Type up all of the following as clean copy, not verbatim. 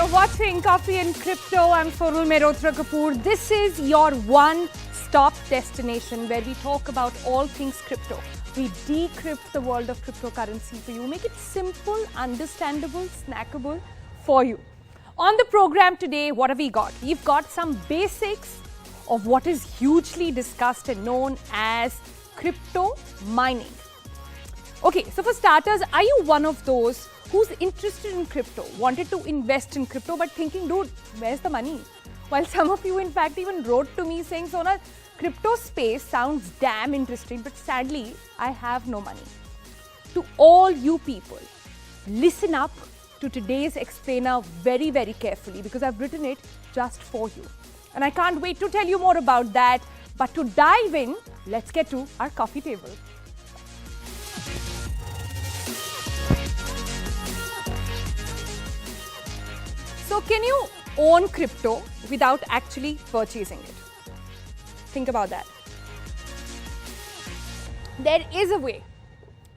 You're watching Coffee and Crypto. I'm Sonal Mehrotra Kapoor. This is your one-stop destination where we talk about all things crypto. We decrypt the world of cryptocurrency for you, make it simple, understandable, snackable for you. On the program today, what have we got? We've got some basics of what is hugely discussed and known as crypto mining. Okay, so for starters, are you one of those who's interested in crypto, wanted to invest in crypto, but thinking, dude, where's the money? While some of you, in fact, even wrote to me saying, Sonal, crypto space sounds damn interesting, but sadly, I have no money. To all you people, listen up to today's explainer very, very carefully because I've written it just for you. And I can't wait to tell you more about that. But to dive in, let's get to our coffee table. So can you own crypto without actually purchasing it? Think about that. There is a way.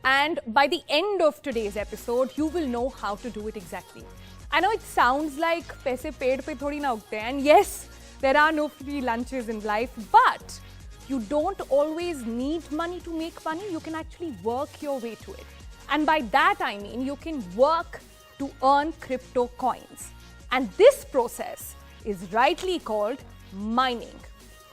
And by the end of today's episode, you will know how to do it exactly. I know it sounds like paise ped pe thodi na ugte, and yes, there are no free lunches in life, but you don't always need money to make money. You can actually work your way to it. And by that I mean you can work to earn crypto coins. And this process is rightly called mining.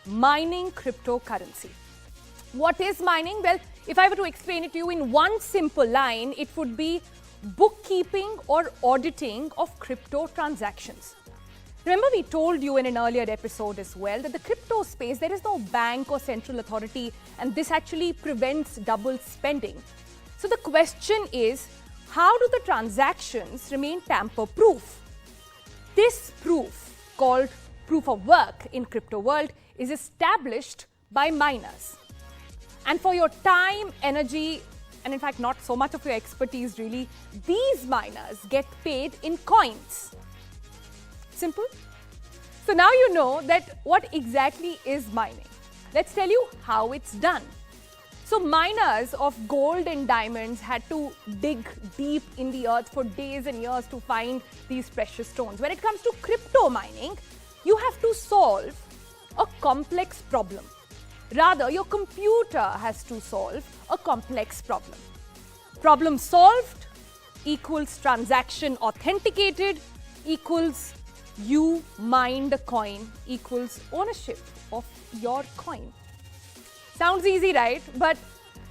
Mining cryptocurrency. What is mining? Well, if I were to explain it to you in one simple line, it would be bookkeeping or auditing of crypto transactions. Remember, we told you in an earlier episode as well that the crypto space, there is no bank or central authority, and this actually prevents double spending. So the question is, how do the transactions remain tamper-proof? This proof, called proof of work in crypto world, is established by miners. And for your time, energy, and in fact not so much of your expertise really, these miners get paid in coins. Simple? So now you know that what exactly is mining. Let's tell you how it's done. So miners of gold and diamonds had to dig deep in the earth for days and years to find these precious stones. When it comes to crypto mining, you have to solve a complex problem. Rather, your computer has to solve a complex problem. Problem solved equals transaction authenticated equals you mined a coin equals ownership of your coin. Sounds easy, right? But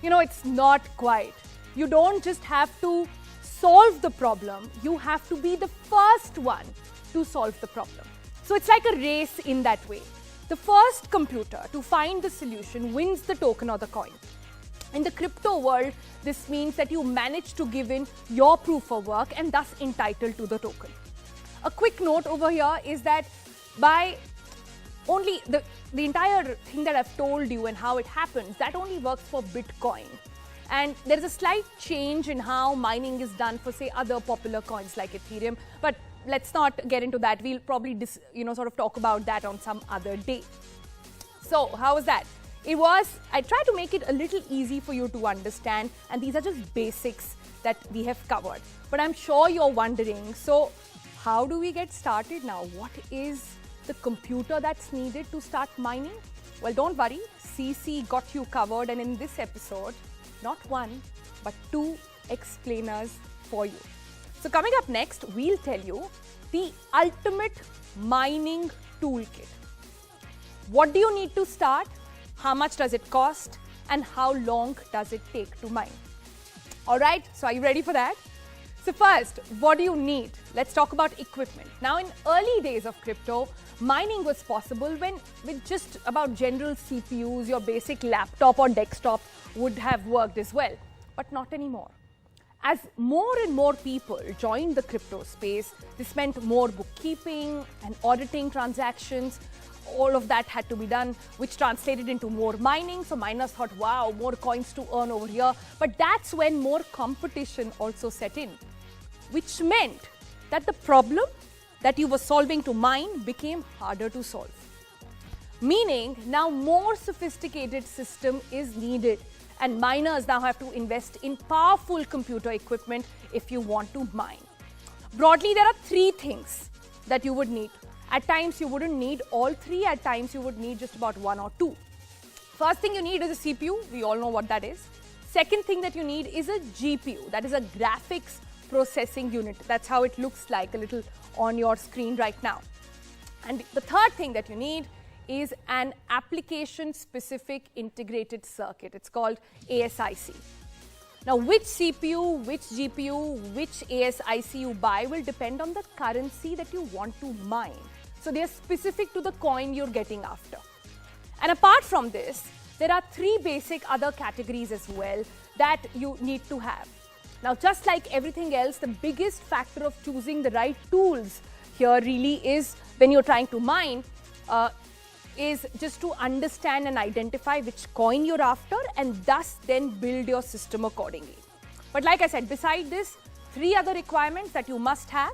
you know, it's not quite. You don't just have to solve the problem, you have to be the first one to solve the problem. So it's like a race in that way. The first computer to find the solution wins the token or the coin. In the crypto world, this means that you manage to give in your proof of work and thus entitled to the token. A quick note over here is that by only the entire thing that I've told you and how it happens, that only works for Bitcoin. And there is a slight change in how mining is done for, say, other popular coins like Ethereum. But let's not get into that. We'll probably sort of talk about that on some other day. So how was that? I tried to make it a little easy for you to understand, and these are just basics that we have covered. But I'm sure you're wondering, so how do we get started now? What is the computer that's needed to start mining? Well, don't worry, CC got you covered, and in this episode, not one, but two explainers for you. So coming up next, we'll tell you the ultimate mining toolkit. What do you need to start? How much does it cost? And how long does it take to mine? All right, so are you ready for that? So first, what do you need? Let's talk about equipment. Now, in early days of crypto, mining was possible with just about general CPUs, your basic laptop or desktop would have worked as well, but not anymore. As more and more people joined the crypto space, this meant more bookkeeping and auditing transactions. All of that had to be done, which translated into more mining. So miners thought, wow, more coins to earn over here. But that's when more competition also set in, which meant that the problem that you were solving to mine became harder to solve. Meaning now more sophisticated system is needed, and miners now have to invest in powerful computer equipment if you want to mine. Broadly, there are three things that you would need. At times you wouldn't need all three, at times you would need just about one or two. First thing you need is a CPU, we all know what that is. Second thing that you need is a GPU, that is a graphics processing unit. That's how it looks like a little on your screen right now. And the third thing that you need is an application-specific integrated circuit. It's called ASIC. Now, which CPU, which GPU, which ASIC you buy will depend on the currency that you want to mine. So they are specific to the coin you're getting after. And apart from this, there are three basic other categories as well that you need to have. Now, just like everything else, the biggest factor of choosing the right tools here really is when you're trying to mine, is just to understand and identify which coin you're after and thus then build your system accordingly. But like I said, beside this, three other requirements that you must have: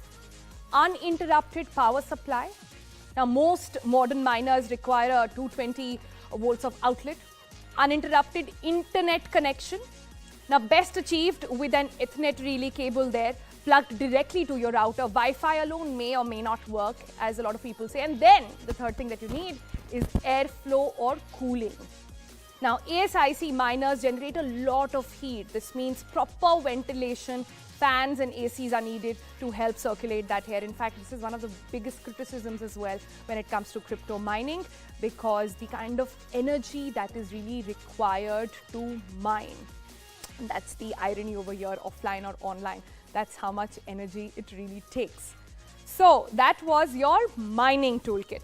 uninterrupted power supply. Now, most modern miners require a 220 volts of outlet, uninterrupted internet connection. Now, best achieved with an Ethernet relay cable there, plugged directly to your router. Wi-Fi alone may or may not work, as a lot of people say. And then the third thing that you need is airflow or cooling. Now, ASIC miners generate a lot of heat. This means proper ventilation, fans and ACs are needed to help circulate that air. In fact, this is one of the biggest criticisms as well when it comes to crypto mining, because the kind of energy that is really required to mine. And that's the irony over here, offline or online. That's how much energy it really takes. So that was your mining toolkit.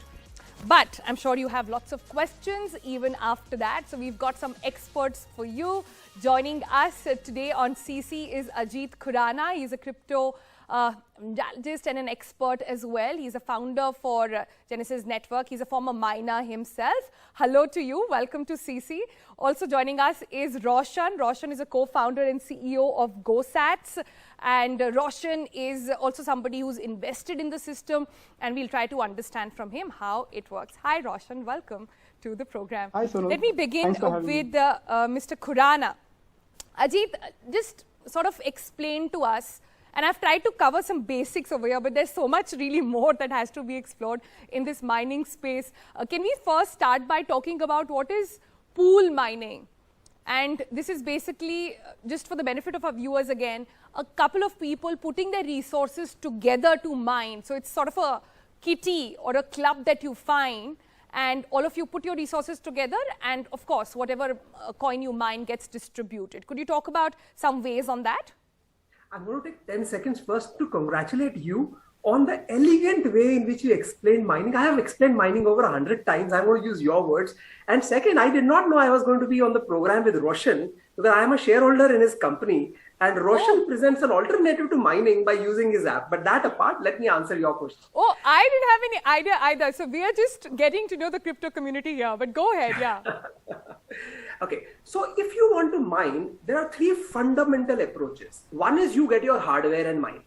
But I'm sure you have lots of questions even after that. So we've got some experts for you. Joining us today on CC is Ajit Khurana. He's a crypto geologist and an expert as well. He's a founder for Genesis Network. He's a former miner himself. Hello to you. Welcome to CC. Also joining us is Roshan. Roshan is a co-founder and CEO of GoSats. And Roshan is also somebody who's invested in the system, and we'll try to understand from him how it works. Hi, Roshan. Welcome to the program. Hi, Sonal. Let me begin with Mr. Khurana. Ajit, just sort of explain to us, and I've tried to cover some basics over here, but there's so much really more that has to be explored in this mining space. Can we first start by talking about what is pool mining? And this is basically, just for the benefit of our viewers again, a couple of people putting their resources together to mine. So it's sort of a kitty or a club that you find, and all of you put your resources together, and of course, whatever coin you mine gets distributed. Could you talk about some ways on that? I'm going to take 10 seconds first to congratulate you on the elegant way in which you explained mining. I have explained mining over 100 times. I'm going to use your words. And second, I did not know I was going to be on the program with Roshan, because I am a shareholder in his company. And Roshan presents an alternative to mining by using his app. But that apart, let me answer your question. Oh, I didn't have any idea either. So we are just getting to know the crypto community here. But go ahead, yeah. Okay, so if you want to mine, there are three fundamental approaches. One is you get your hardware and mine.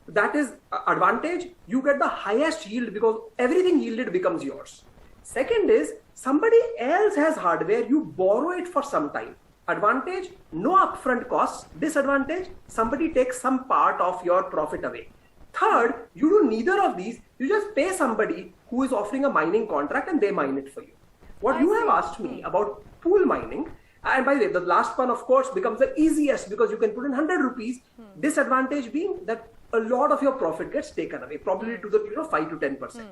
That is advantage. You get the highest yield because everything yielded becomes yours. Second is somebody else has hardware, you borrow it for some time. Advantage, no upfront costs. Disadvantage, somebody takes some part of your profit away. Third, you do neither of these. You just pay somebody who is offering a mining contract and they mine it for you. What you have asked me about pool mining, and by the way, the last one, of course, becomes the easiest because you can put in 100 rupees. Disadvantage being that a lot of your profit gets taken away, probably to the 5 to 10%.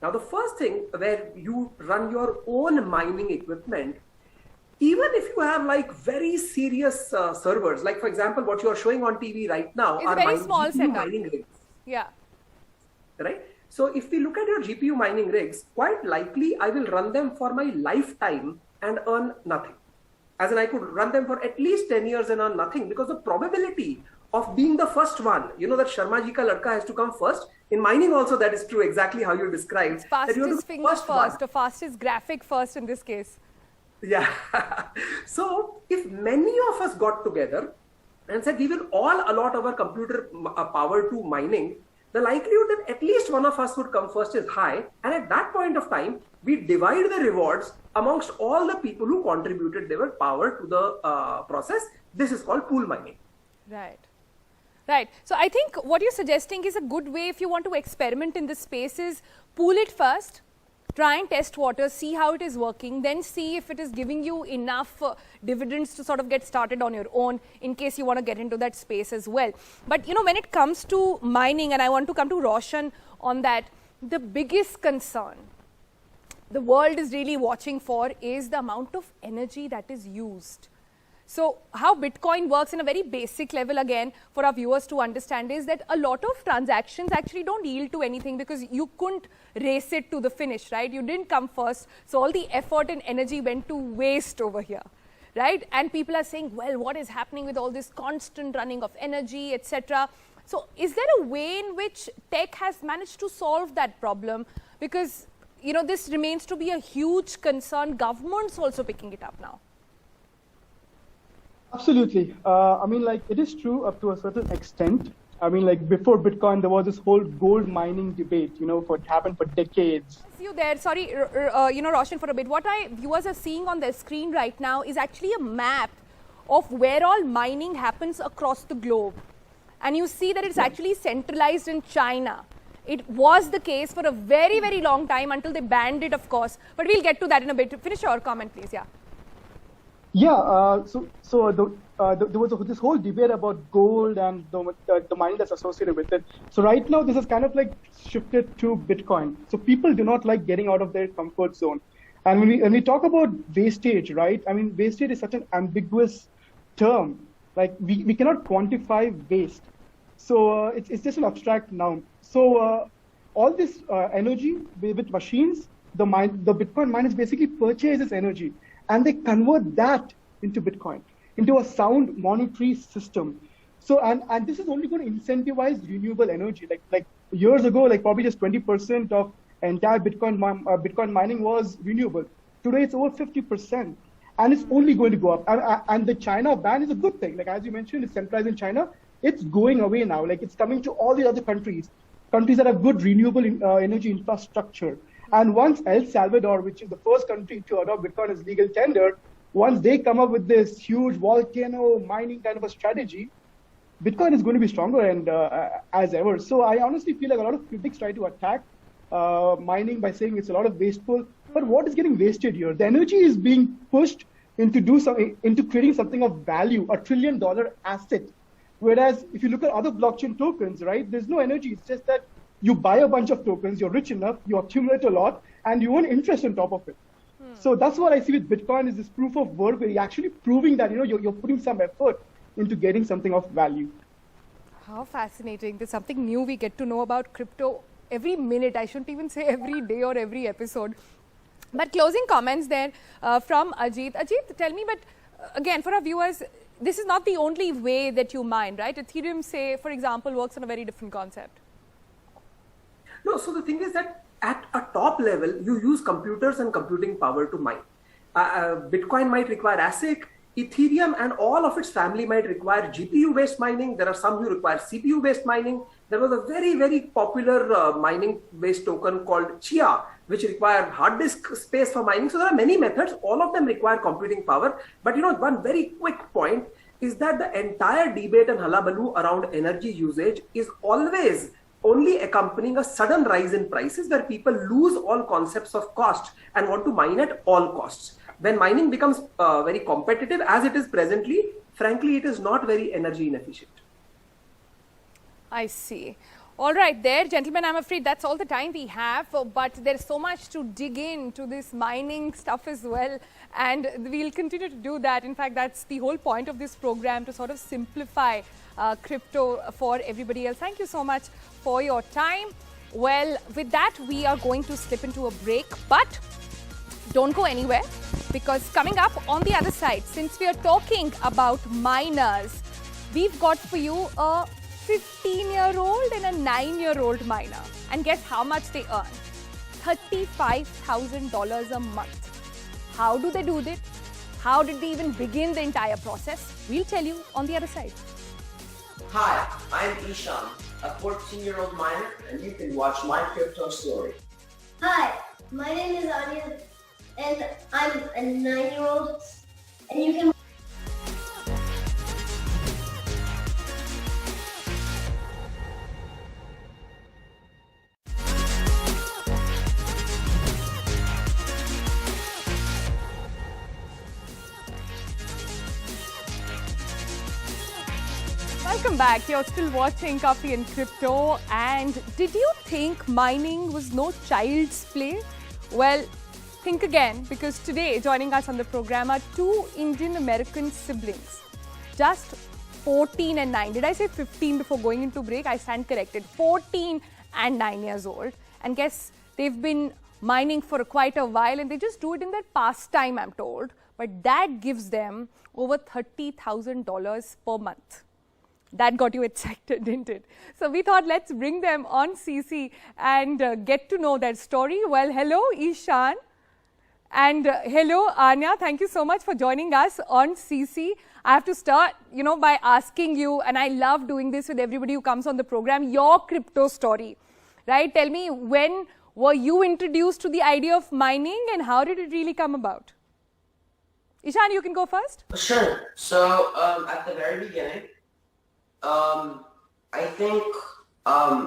Now, the first thing where you run your own mining equipment, even if you have like very serious servers, like for example, what you are showing on TV right now are very small mining rigs. Yeah. Right? So if we look at your GPU mining rigs, quite likely I will run them for my lifetime and earn nothing. As in, I could run them for at least 10 years and earn nothing, because the probability of being the first one, you know that Sharma ji ka ladka has to come first. In mining also that is true, exactly how you described. Fastest finger first, or fastest graphic first in this case. Yeah. So if many of us got together and said we will all allot our computer power to mining, the likelihood that at least one of us would come first is high. And at that point of time, we divide the rewards amongst all the people who contributed their power to the process. This is called pool mining. Right. Right. So I think what you're suggesting is a good way if you want to experiment in this space is pool it first, try and test waters, see how it is working, then see if it is giving you enough dividends to sort of get started on your own in case you want to get into that space as well. But when it comes to mining, and I want to come to Roshan on that, the biggest concern the world is really watching for is the amount of energy that is used. So how Bitcoin works in a very basic level, again, for our viewers to understand, is that a lot of transactions actually don't yield to anything because you couldn't race it to the finish, right? You didn't come first. So all the effort and energy went to waste over here, right? And people are saying, well, what is happening with all this constant running of energy, etc.? So is there a way in which tech has managed to solve that problem? Because, this remains to be a huge concern. Government's also picking it up now. Absolutely. It is true up to a certain extent. Before Bitcoin, there was this whole gold mining debate, what happened for decades. You there, sorry, Roshan, for a bit. What viewers are seeing on their screen right now is actually a map of where all mining happens across the globe. And you see that it's actually centralized in China. It was the case for a very, very long time until they banned it, of course. But we'll get to that in a bit. Finish your comment, please. Yeah. Yeah, there was this whole debate about gold and the mining that's associated with it. So right now, this is kind of like shifted to Bitcoin. So people do not like getting out of their comfort zone. And when we talk about wastage, right? Wastage is such an ambiguous term. Like we cannot quantify waste. So it's just an abstract noun. So all this energy with machines, the Bitcoin miners basically purchase this energy. And they convert that into Bitcoin, into a sound monetary system. So, and this is only going to incentivize renewable energy. Like years ago, probably just 20% of entire Bitcoin mining was renewable. Today, it's over 50%. And it's only going to go up. And the China ban is a good thing. Like, as you mentioned, it's centralized in China. It's going away now. Like, it's coming to all the other countries that have good renewable energy infrastructure. And once El Salvador, which is the first country to adopt Bitcoin as legal tender, once they come up with this huge volcano mining kind of a strategy, Bitcoin is going to be stronger and as ever. So I honestly feel like a lot of critics try to attack mining by saying it's a lot of wasteful. But what is getting wasted here? The energy is being pushed into creating something of value, $1 trillion asset. Whereas if you look at other blockchain tokens, right, there's no energy. It's just that you buy a bunch of tokens, you're rich enough, you accumulate a lot, and you earn interest on top of it. So that's what I see with Bitcoin is this proof of work where you're actually proving that you're putting some effort into getting something of value. How fascinating. There's something new we get to know about crypto every minute. I shouldn't even say every day or every episode. But closing comments there from Ajit. Ajit, tell me, but again, for our viewers, this is not the only way that you mine, right? Ethereum, say, for example, works on a very different concept. No, so the thing is that at a top level, you use computers and computing power to mine. Bitcoin might require ASIC, Ethereum and all of its family might require GPU-based mining. There are some who require CPU-based mining. There was a very, very popular mining-based token called Chia, which required hard disk space for mining. So there are many methods. All of them require computing power. But one very quick point is that the entire debate and hullabaloo around energy usage is always only accompanying a sudden rise in prices where people lose all concepts of cost and want to mine at all costs. When mining becomes very competitive as it is presently, frankly, it is not very energy inefficient. I see. All right, there, gentlemen, I'm afraid that's all the time we have, but there's so much to dig into this mining stuff as well, and we'll continue to do that. In fact, that's the whole point of this program, to sort of simplify crypto for everybody else. Thank you so much for your time. Well, with that, we are going to slip into a break, but don't go anywhere, because coming up on the other side, since we are talking about miners, we've got for you a 15-year-old and a 9-year-old miner. And guess how much they earn? $35,000 a month. How do they do that? How did they even begin the entire process? We'll tell you on the other side. Hi, I'm Ishan, a 14-year-old miner, and you can watch my crypto story. Hi, my name is Anya, and I'm a 9-year-old, and you can Welcome back. You're still watching Coffee and Crypto. And did you think mining was no child's play? Well, think again, because today joining us on the program are two Indian American siblings, just 14 and 9. Did I say 15 before going into break? I stand corrected. 14 and 9 years old. And guess they've been mining for quite a while, and they just do it in their pastime, I'm told. But that gives them over $30,000 per month. That got you excited, didn't it? So we thought, let's bring them on CC and get to know their story. Well, hello, Ishan. And hello, Anya. Thank you so much for joining us on CC. I have to start, by asking you, and I love doing this with everybody who comes on the program, your crypto story, right? Tell me, when were you introduced to the idea of mining and how did it really come about? Ishan, you can go first. Sure. So at the very beginning, I think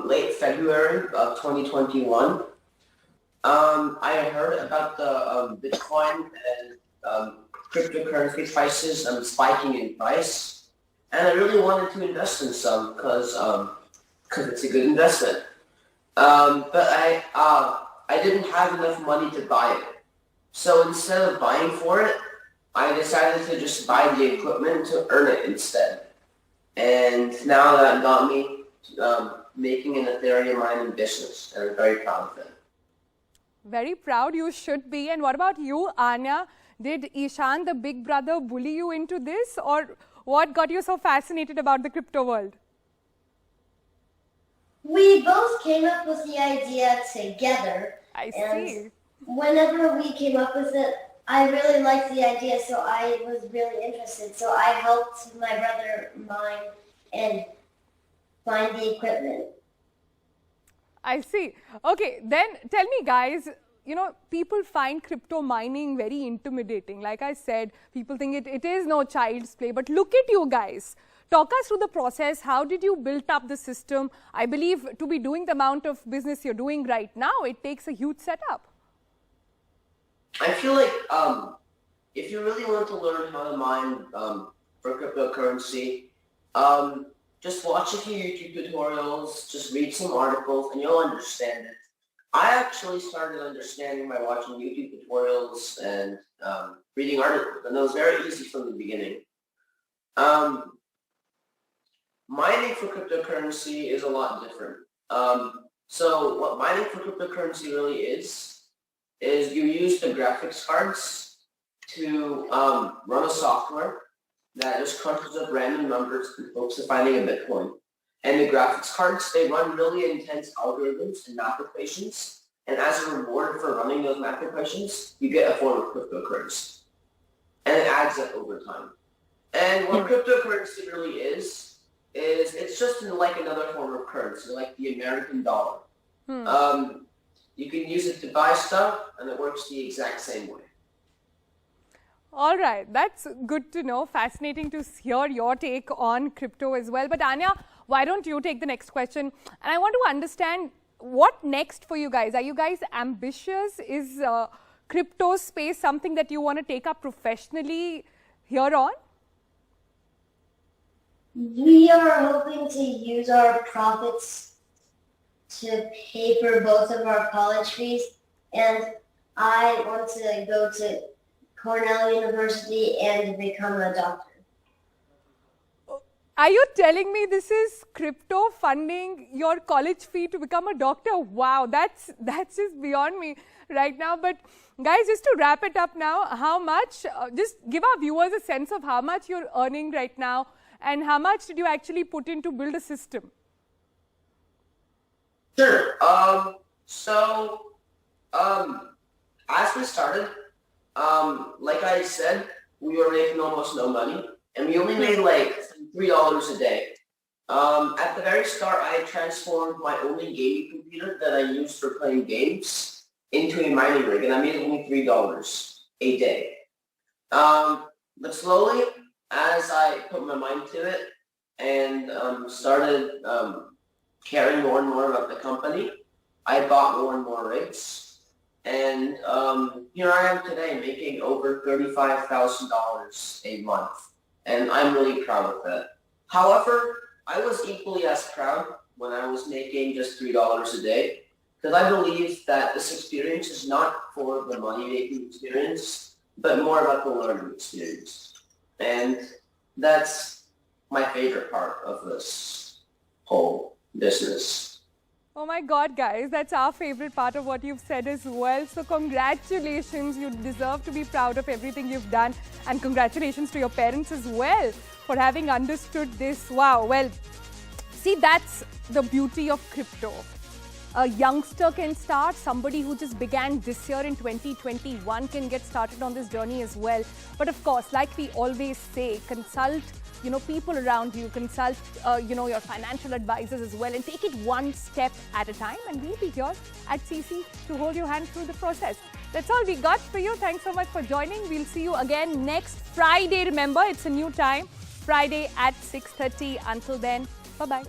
late February of 2021, I heard about the Bitcoin and cryptocurrency prices spiking in price, and I really wanted to invest in some because it's a good investment. But I didn't have enough money to buy it, so instead of buying for it, I decided to just buy the equipment to earn it instead. And now that got me making an Ethereum mining business, and I'm very proud of it. Very proud, you should be. And what about you, Anya? Did Ishan, the big brother, bully you into this, or what got you so fascinated about the crypto world? We both came up with the idea together. I see. And whenever we came up with it, I really liked the idea, so I was really interested. So I helped my brother mine and find the equipment. I see. Okay, then tell me, guys, people find crypto mining very intimidating. Like I said, people think it is no child's play. But look at you guys. Talk us through the process. How did you build up the system? I believe to be doing the amount of business you're doing right now, it takes a huge setup. I feel like if you really want to learn how to mine for cryptocurrency, just watch a few YouTube tutorials, just read some articles, and you'll understand it. I actually started understanding by watching YouTube tutorials and reading articles, and it was very easy from the beginning. Mining for cryptocurrency is a lot different. So what mining for cryptocurrency really is you use the graphics cards to run a software that just crunches up random numbers in hopes of finding a Bitcoin. And the graphics cards, they run really intense algorithms and math equations. And as a reward for running those math equations, you get a form of cryptocurrency. And it adds up over time. And what cryptocurrency really is it's just like another form of currency, like the American dollar. You can use it to buy stuff, and it works the exact same way. All right, that's good to know. Fascinating to hear your take on crypto as well. But Anya, why don't you take the next question? And I want to understand what next for you guys. Are you guys ambitious? Is crypto space something that you want to take up professionally here on? We are hoping to use our profits to pay for both of our college fees, and I want to go to Cornell University and become a doctor. Are you telling me this is crypto funding your college fee to become a doctor? Wow, that's just beyond me right now. But guys, just to wrap it up now, how much, just give our viewers a sense of how much you're earning right now and how much did you actually put in to build a system? Sure. As we started, like I said, we were making almost no money, and we only made like $3 a day. At the very start, I transformed my only gaming computer that I used for playing games into a mining rig, and I made only $3 a day. But slowly, as I put my mind to it and started caring more and more about the company, I bought more and more rigs. And here I am today making over $35,000 a month. And I'm really proud of that. However, I was equally as proud when I was making just $3 a day, because I believe that this experience is not for the money-making experience, but more about the learning experience. And that's my favorite part of this whole business. Oh my God, guys, that's our favorite part of what you've said as well. So congratulations, you deserve to be proud of everything you've done. And congratulations to your parents as well for having understood this. Wow, well, see, that's the beauty of crypto. A youngster can start, somebody who just began this year in 2021 can get started on this journey as well. But of course, like we always say, consult people around you, consult your financial advisors as well, and take it one step at a time. And we'll be here at CC to hold your hand through the process. That's all we got for you. Thanks so much for joining. We'll see you again next Friday. Remember, it's a new time, Friday at 6:30. Until then, bye-bye.